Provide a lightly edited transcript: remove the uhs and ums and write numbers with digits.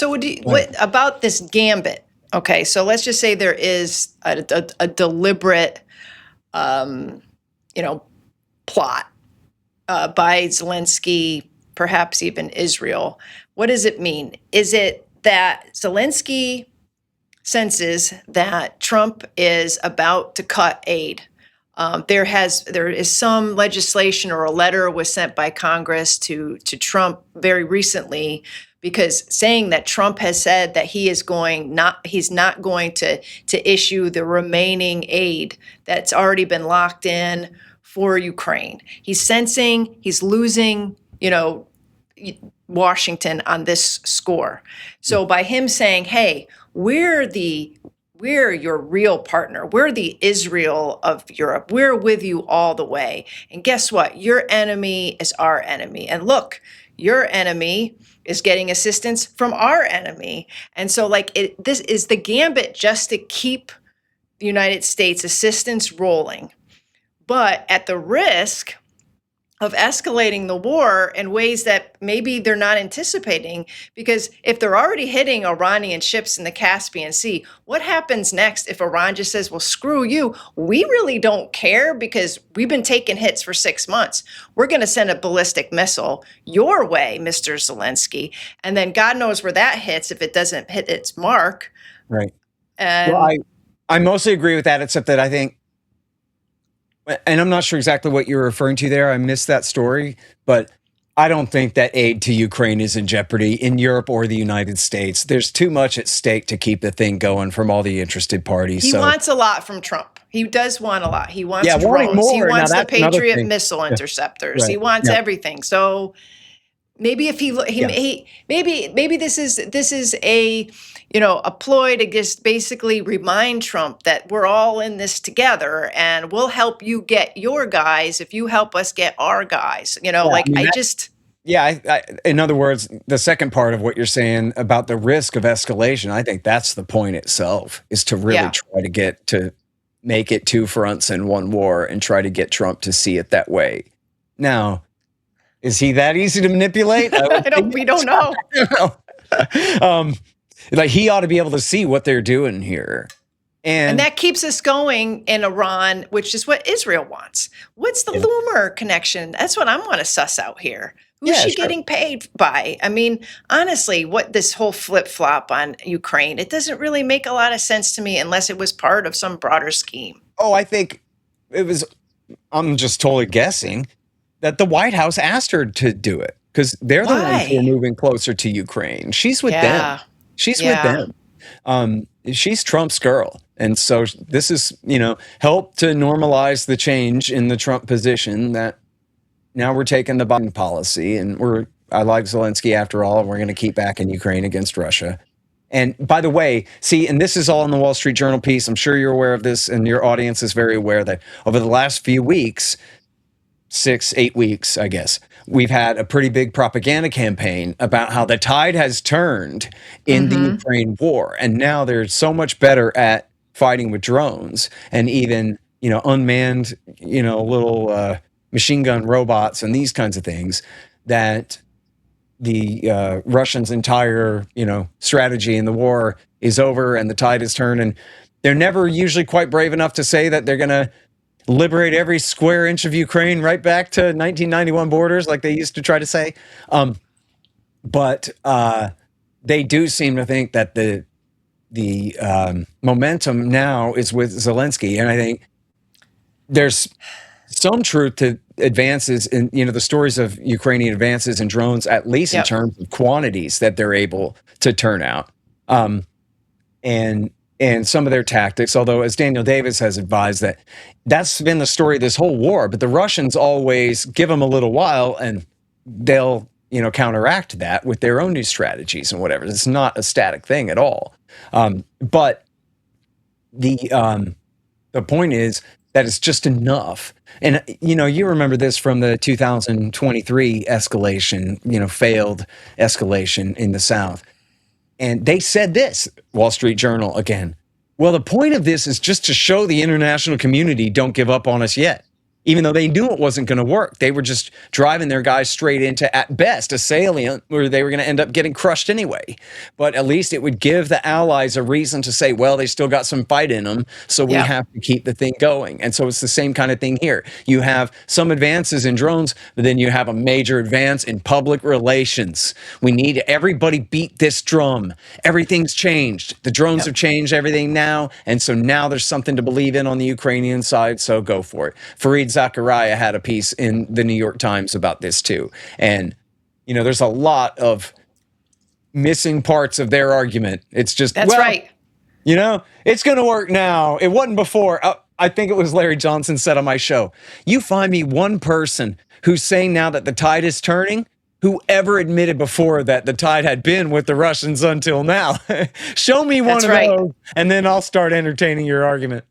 So Right. what about this gambit? Okay, so let's just say there is a deliberate, um, you know, plot by Zelensky, perhaps even Israel. What does it mean? Is it that Zelensky senses that Trump is about to cut aid? There is some legislation or a letter was sent by Congress to Trump very recently, because saying that Trump has said that he's not going to issue the remaining aid that's already been locked in for Ukraine. He's sensing he's losing, Washington on this score. So by him saying, "Hey, we're your real partner. We're the Israel of Europe. We're with you all the way. And guess what? Your enemy is our enemy. And look, your enemy is getting assistance from our enemy." And so, this is the gambit just to keep the United States assistance rolling, but at the risk of escalating the war in ways that maybe they're not anticipating. Because if they're already hitting Iranian ships in the Caspian Sea, what happens next if Iran just says, "Well, screw you. We really don't care because we've been taking hits for 6 months. We're going to send a ballistic missile your way, Mr. Zelensky." And then God knows where that hits if it doesn't hit its mark. Right. And Well, I mostly agree with that, except that I think, and I'm not sure exactly what you're referring to there. I missed that story, but I don't think that aid to Ukraine is in jeopardy in Europe or the United States. There's too much at stake to keep the thing going from all the interested parties. he wants a lot from Trump. He does want a lot. He wants wanting drones. He more. Now, wants the that's another Patriot thing. missile interceptors. Right. He wants Yeah. everything. So maybe if maybe this is a ploy to just basically remind Trump that we're all in this together, and we'll help you get your guys if you help us get our guys. In other words, the second part of what you're saying about the risk of escalation, I think that's the point itself, is to really try to make it two fronts in one war and try to get Trump to see it that way. Now, is he that easy to manipulate? We don't know. He ought to be able to see what they're doing here. And that keeps us going in Iran, which is what Israel wants. What's the Loomer connection? That's what I want to suss out here. Who's she getting paid by? I mean, honestly, what this whole flip-flop on Ukraine, it doesn't really make a lot of sense to me unless it was part of some broader scheme. Oh, I think it was, I'm just totally guessing, that the White House asked her to do it because they're the ones who are moving closer to Ukraine. She's with them. She's with them. She's Trump's girl. And so this is, help to normalize the change in the Trump position that now we're taking the Biden policy, and I like Zelensky after all, and we're going to keep backing Ukraine against Russia. And by the way, and this is all in the Wall Street Journal piece. I'm sure you're aware of this, and your audience is very aware that over the last few weeks, 6-8 weeks, I guess, we've had a pretty big propaganda campaign about how the tide has turned in the Ukraine war. And now they're so much better at fighting with drones and even, unmanned, little machine gun robots and these kinds of things, that the Russians' entire, strategy in the war is over and the tide has turned. And they're never usually quite brave enough to say that they're going to liberate every square inch of Ukraine right back to 1991 borders like they used to try to say. But they do seem to think that the momentum now is with Zelensky. And I think there's some truth to advances in, the stories of Ukrainian advances in drones, at least in terms of quantities that they're able to turn out. And some of their tactics, although as Daniel Davis has advised, that's been the story of this whole war, but the Russians always give them a little while and they'll, counteract that with their own new strategies and whatever. It's not a static thing at all. But the point is that it's just enough. And, you remember this from the 2023 escalation, failed escalation in the South. And they said this, Wall Street Journal again, well, the point of this is just to show the international community don't give up on us yet. even though they knew it wasn't going to work. They were just driving their guys straight into, at best, a salient where they were going to end up getting crushed anyway. But at least it would give the Allies a reason to say, well, they still got some fight in them, so we have to keep the thing going. And so it's the same kind of thing here. You have some advances in drones, but then you have a major advance in public relations. We need everybody beat this drum. Everything's changed. The drones have changed everything now, and so now there's something to believe in on the Ukrainian side, so go for it. Fareed Zakaria had a piece in the New York Times about this too. And, you know, there's a lot of missing parts of their argument. It's just, that's right. You know, it's going to work now. It wasn't before. I think it was Larry Johnson said on my show, you find me one person who's saying now that the tide is turning, whoever admitted before that the tide had been with the Russians until now. Show me one of those, and then I'll start entertaining your argument.